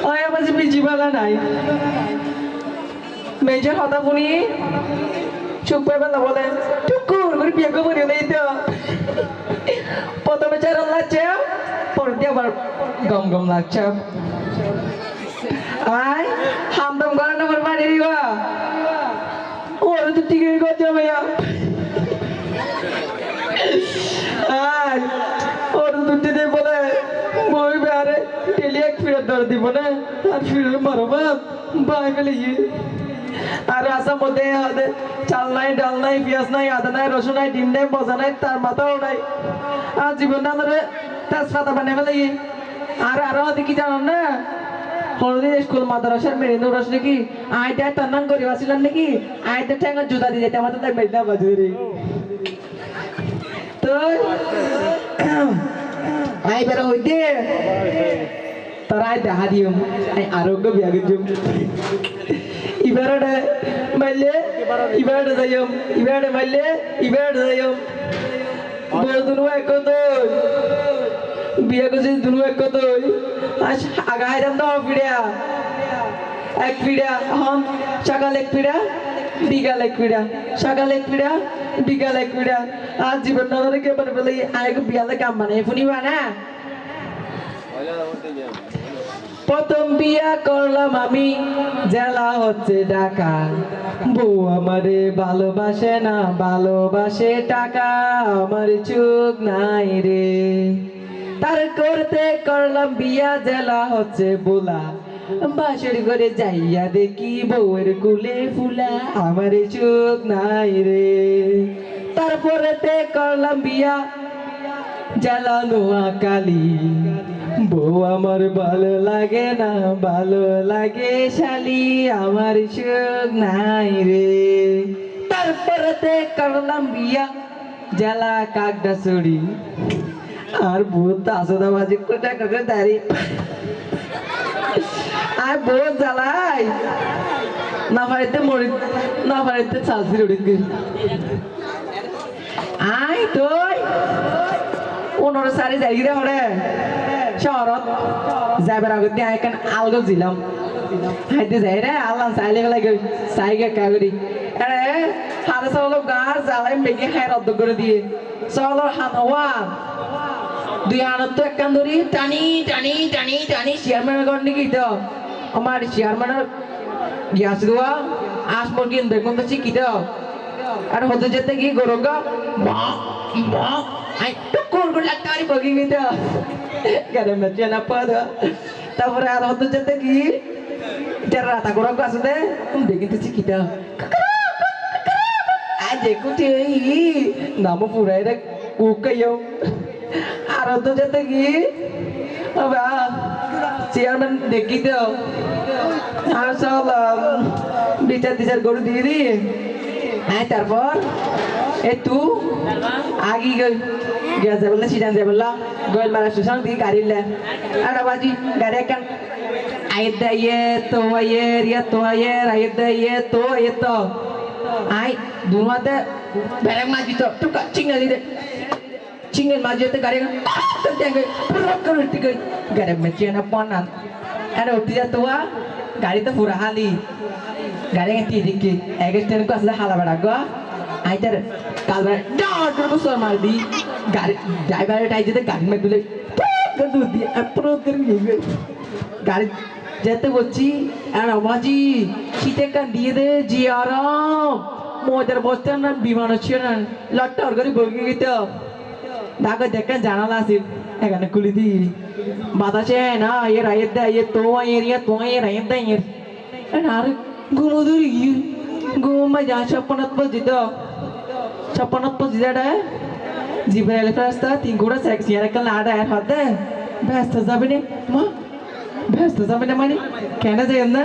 ওই আমার যে বিজিবালা নাই মেজর হতা পুনি চুপ করে বেলা বলে টুকুর করে বিয়ে করে নেই তো প্রথমে চার লাগছে পরে দিয়ে আবার গম গম লাগছে আয় হামদম করে না আমার বাড়ি দিবা ওর তো ঠিক করছে ভাইয়া আর ওর দুটি বলে বই বেড়ে টেলি এক ফিরে ধরে দিব না আর ফিরে মারো বাপ বাই ফেলে আর আসার মধ্যে চাল নাই ডাল নাই পেঁয়াজ নাই আদা নাই রসুন নাই ডিম নাই মজা নাই তার মাথাও নাই আর জীবন না ধরে তেজপাতা বানিয়ে ফেলে আর আরো কি জানো না হলদি স্কুল মাদ্রাসার মেরিনো রস নাকি আইটা তন্নান করে আসছিলেন নাকি আইটা ঠ্যাঙ্গা জুতা দিয়ে যেতে আমাদের তাই মেরিনা বাজুরি তো আই বেড়া হইতে তারা আই দেখা দিও আই আরোগ্য বিয়াগের জন্য ইবারডে মাইলে ইবারডে যাইম ইবারডে মাইলে ইবারডে যাইম বড় এক কত বিয়া করছি দুনু এক কত আজ আগা হাইরাম দাও পিড়া এক পিড়া হন সকাল এক পিড়া বিকাল এক পিড়া সকাল এক পিড়া বিকাল এক পিড়া আর জীবন না ধরে কে বলে বলে আয় বিয়ালে কাম মানে ফুনিবা না প্রথম বিয়া করলাম আমি জেলা হচ্ছে ঢাকা বউ আমারে ভালোবাসে না ভালোবাসে টাকা আমার চোখ নাই রে তার করতে করলাম বিয়া জেলা হচ্ছে বোলা বাসের ঘরে যাইয়া দেখি বউয়ের কুলে ফুলা আমার চোখ নাই রে তারপরেতে করলাম বিয়া জেলা নোয়াখালী বউ আমার ভালো লাগে না ভালো লাগে শালি আমার চোখ নাই রে তারপরেতে করলাম বিয়া জেলা কাকড়াছড়ি আর বহুত আসদাবাজি কোটা করে দাঁড়ি আর বহুত জ্বালাই না পারিতে মরি না পারিতে চালসি উড়ি আই তুই 15 সারি যাই রে হরে শহরত যাবার আগে দিয়ে এখন আলগো দিলাম হাইতে যাই রে আল্লাহ চাইলে লাগে সাইকে কাগরি আরে হাতে চলো গার জ্বালাই মেঘে খাই রদ্দ করে দিয়ে চলো হানওয়া দুই হানত তো একখান ধরি টানি টানি টানি টানি চেয়ারম্যানের ঘর নাকি তো আমার চেয়ারম্যানের গ্যাস দেওয়া আস মুরগিন বেগুন তো চিকি তো আর হতে যেতে গিয়ে গরঙ্গা মা মা আই টুকুর করে লাগতে পারি বগি গিয়ে তো গাড়ি মেচে না পাদ তারপরে আর হতে যেতে কি যারা রাতা গরঙ্গা আছে দে দেখি তো চিকি তো আই দেখুছি নাম পুরাই রে কুকাইও আর হতে যেতে কি চেয়ারম্যান দেখি তো আর সব বিচার টিচার করে দিয়ে দি হ্যাঁ তারপর এ তু আগে গিয়ে যাবল না সিজান যাবল গোয়েল মারা স্টেশন দিয়ে গাড়ি লে আর বাজি গাড়ি একখান আয়ের দাইয়ে তো আয়ের ইয়ে তো আয়ের আয়ের দাইয়ে তো আয়ের তো আই দুমাতে বেরেক মাঝি তো টুকা চিংড়ি দিতে চিংড়ি মাঝিতে গাড়ি গাড়ি মেচিয়ে না পনান আর উঠে যা তোয়া গাড়ি তো পুরা হালি গাড়ি দিকে এক স্ট্যান্ড को আসলে হালা বেড়া গো আইতার কালবার ডাট করে সর মার দি গাড়ি ড্রাইভারের টাই যেতে গাড়ি মে দুলে দুধ দিয়ে অ্যাপ্রোচ করে নিয়ে গাড়ি যেতে বলছি আর আমাজি শীতে কান দিয়ে দে জি আরাম মজার বসতেন না বিমান হচ্ছে না লট্টর করে বগি গিয়ে ঢাকা দেখেন জানালা আছে এখানে খুলে দি বাতাসে না এর আয়ের দা এ তো এরিয়া তো এর আয়ের দা এর আর ঘুমোদুরি ঘুম যা ছপ্পনত পজিত ছপ্পনত পজিদাটা জিব্রাইল ফেরেশতা তিন ঘোড়া সেক্সি আর একটা লাড়া আর হাতে ব্যস্ত যাবে না মা ব্যস্ত যাবে না মানে কেন যাই না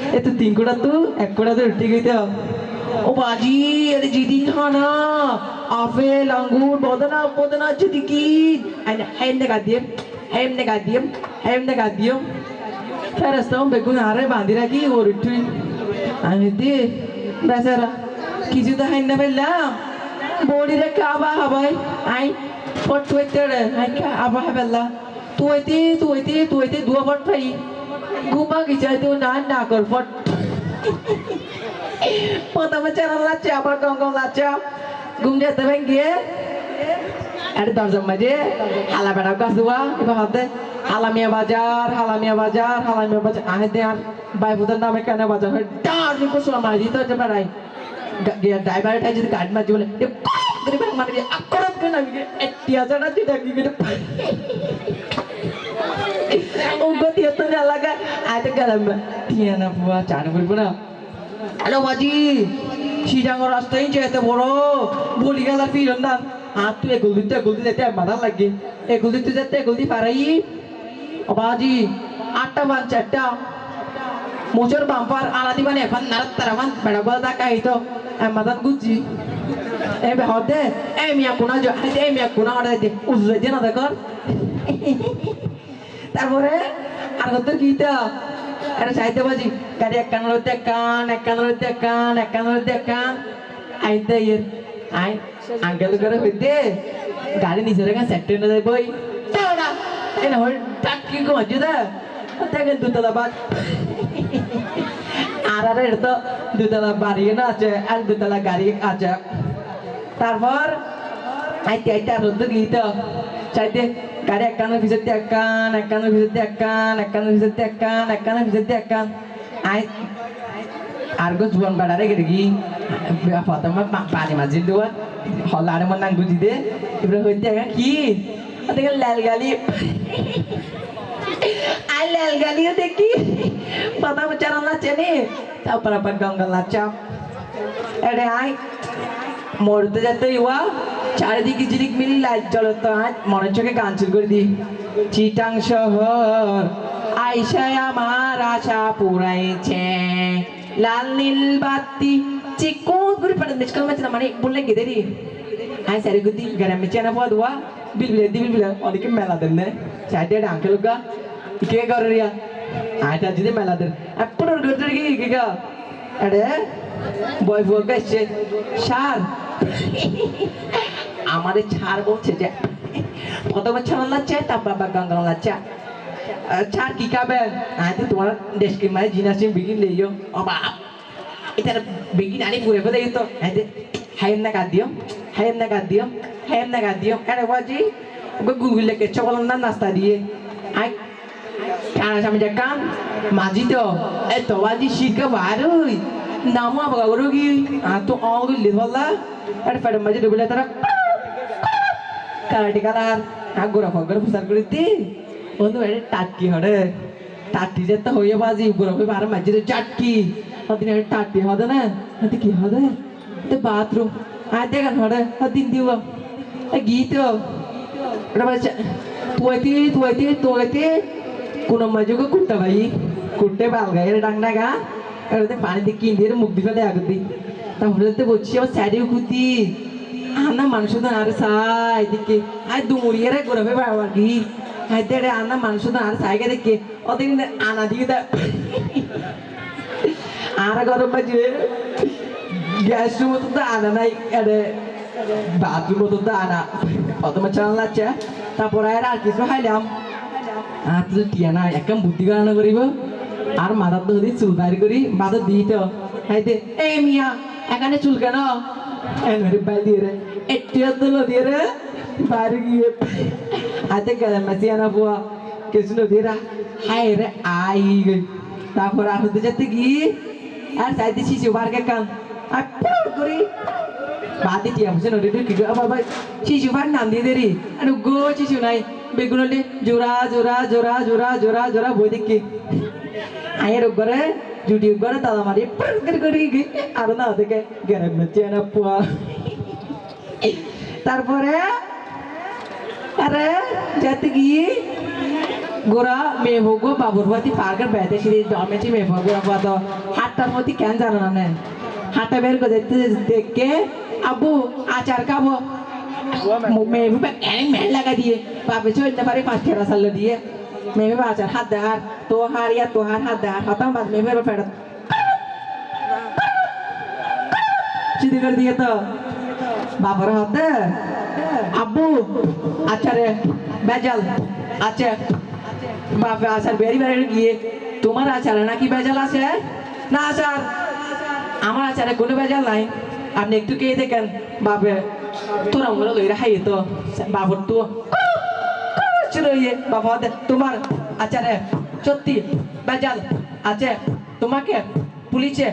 এ তো তিন ঘোড়া তো এক ঘোড়া তো উঠে গইতে ও বাজি আরে জিদি খানা আপেল আঙ্গুর বদনা বদনা যদি কি হেমনে গাদিম ফেরেশতা বেগুন আরে বাঁধি রাখি ওর উঠুই আমি দি বেচারা কিছু তো হাই না পেলাম বডি রেখে আবা হাবাই আই ফট হইতে রে আই আবা হাবেলা তুইতে দুয়া ফট পাই ঘুমা গেছে তুই না কর ফট প্রথমে চ্যানেল লাগছে আবার গঙ্গম লাগছে ঘুম যেতে গিয়ে আরে দরজা মাঝে হালা বেড়া গাছ দেওয়া এবার হাতে হালামিয়া বাজার আহে দে আর বাইপুদের নামে কেন বাজার হয় ডার বসে মারি দিতে হচ্ছে বেড়াই ড্রাইভারটা যদি গাড়ি মাঝে বলে মানে আকরত কেন আমি এটিয়া ছাড়া তুই ডাকি কেটে ও গতি এত না লাগা আইতে গেলাম টিয়া না বুয়া চান করবো না হ্যালো বাজি সিজাঙ্গর রাস্তায় যেতে বড় বলি গেল ফিরন না হাত তুই এগুল দিতে মাথা লাগে এগুল দিতে যেতে এগুল দি পারাই ও বাজি 8টা বান 4টা মোচর বাম্পার আলাদি বানে এখন নারাত তারামান বেড়া বল দা কাইতো মাদান গুজি এ বে হদে এ মিয়া কোনা জো এ মিয়া কোনা অর্ডার দে উজলে দে না দেখর তারপরে আর কত গীতা আরে চাইতে বাজি গাড়ি একানোর কান আইতে ইয়ে আই আঙ্কেল করে হইতে গাড়ি নিচে রেখে সেট না যাই বই তোরা এ না হই টাকি গো মজুদা দেখেন দুতলা বাদ আর এর তো দুতলা বাড়ি না আছে আর দুতলা গাড়ি আছে তারপর আইতে আর রোদ গীতা চাইতে গাড়ি একানোর ভিতরে একান আই আর গো জুয়ান বাড়ারে গেড়ে কি প্রথমে পানি মাঝি দেওয়া হলারে মন নাং বুঝি দে এবারে হইতে কি দেখেন লাল গালি আর লাল গালিও দেখি প্রথমে চারা নাচে নে তারপর আবার গঙ্গা নাচা এরে আই মরতে যেতে ইয়া চারিদিকে জিরিক মিলি লাইট জ্বলত মনের চোখে গান শুরু করে দি চিটাং শহর আইসায় আমার আশা পুরাইছে লাল নীল বাতি চিকো গুরি পড়ে মিচকল মাছ মানে বললে গেদে দি আই সারি গুদি গ্রামে চেনা পদওয়া বিলবিল অনেকে মেলা দেন না সাইডে আঙ্কেল গা কে করে রিয়া আইটা যদি মেলা দেন এপর গদর কি গা আরে বয় বয় গেছে সার আমাদের ছাড় বলছে যে প্রথমে ছাড় লাগছে তারপর আবার গঙ্গা লাগছে ছাড় কি খাবে আজ তোমার দেশকে মানে জিনাসিম বিগিন লেইও ও বাপ এটা বিগিন আনি পুরে ফেলে তো হাইম না কাট দিও আরে বাজি ওকে গুগলে কে চকল না নাস্তা দিয়ে আই কানা সামনে যা কান মাঝি তো এ তো বাজি শিখে বারুই নামা বাগরুগি আ তো অগি লিধলা আরে ফেড মাঝি ডুবলে তারা কারাটি কালার আগোরা ফগর ফুসার করিতি বন্ধু এর টাটকি হড়ে টাটকি যেতে হইয়ে বাজি উপর হবে বার মাঝি তো চাটকি হদিন এর টাটকি হদে না হদি কি হদে তে বাথরুম আ দেখেন হড়ে হদিন দিও এ গীত এটা বলছে তুইতে কোন মাঝুকে কুট্টা ভাই কুট্টে বাল গায়ে ডাংডা গা এরতে পানি দিয়ে কিন দিয়ে মুখ দিফালে আগদি তারপরে বলছি আমার সাইডে কুতি আনা মানুষ তো আর সাই দিকে আই দুমুড়িয়ে রে গরবে বাবা কি আই তেড়ে আনা মানুষ তো আর সাইকে দেখে ওদিন আনা দিয়ে দা আর গরম বাজে গ্যাস রুম তো আনা নাই এরে বাথরুম তো আনা প্রথমে চালান লাগছে তারপর আর কিছু খাইলাম আর তুই টিয়া না একদম বুদ্ধি গণনা করিব আর মাথার তো যদি চুল বাইর করি মাথা দিই তো হাইতে এই মিয়া এখানে চুল কেন এনে বাই দিয়ে রে এটিয়া তো দিয়ে রে বাইরে গিয়ে হাতে গেলাম মাসি আনা বুয়া কিছু দিয়ে রা হাই রে আই তারপর আর হতে যেতে কি আর সাইতে শিশু বারকে কান আর পুরো করি বাদি টিয়া বুঝে নদী কি বাবা শিশু বার নাম দিয়ে দেরি আর গো শিশু নাই বেগুনলে জোরা বই দেখি আয়ের উপরে জুটি উপরে তালা মারি করি আর না দেখে গেরে মেচে না পুয়া তারপরে আরে যেতে গিয়ে গোরা মেয়ে ভোগো বাবুরবাতি পার্কের বেড়াতে সিঁড়ি ডরমেছি মেয়ে ভোগ গোরা তো হাতটার মধ্যে কেন জানো না হাতটা বের করে দেখে আব্বু আচার খাবো মেয়ে মেল লাগা দিয়ে বাপে চলতে পারে 5 ঠেরা সাল দিয়ে মেয়ে আচার হাত দেহার তো হার ইয়া তো হার হাত দেহার হতাম বাদ মেয়ে ফেরত চিঠি করে দিয়ে তো বাবার হাতে আব্বু আচ্ছা রে বেজাল আচ্ছা বাপে আচার বেরি বেরি গিয়ে তোমার আচারে নাকি বেজাল আছে? না আচার, আমার আচারে কোনো বেজাল নাই। আপনি একটু কে দেখেন বাপে তোরা মনে লইরা হাই তো বাবুর তো বাবা তোমার আচারে সত্যি বেজাল আছে, তোমাকে পুলিশে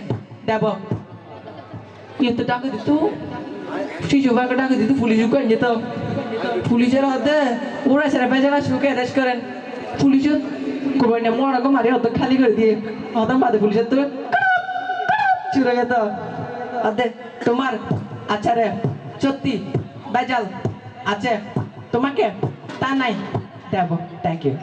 দেব। এত টাকা দিত, শিশুভাগে টাকা দিত, পুলিশ করে যেত। পুলিশের হাতে ওরা সেরা বেজাল সুখে অ্যারেস্ট করেন। পুলিশের কবে না মরাকে মারি অত খালি করে দিয়ে হতাম বাদে পুলিশের তো চুরে গেত। তোমার আচারে সত্যি বেজাল আছে, তোমাকে তা নাই দেব। Thank you.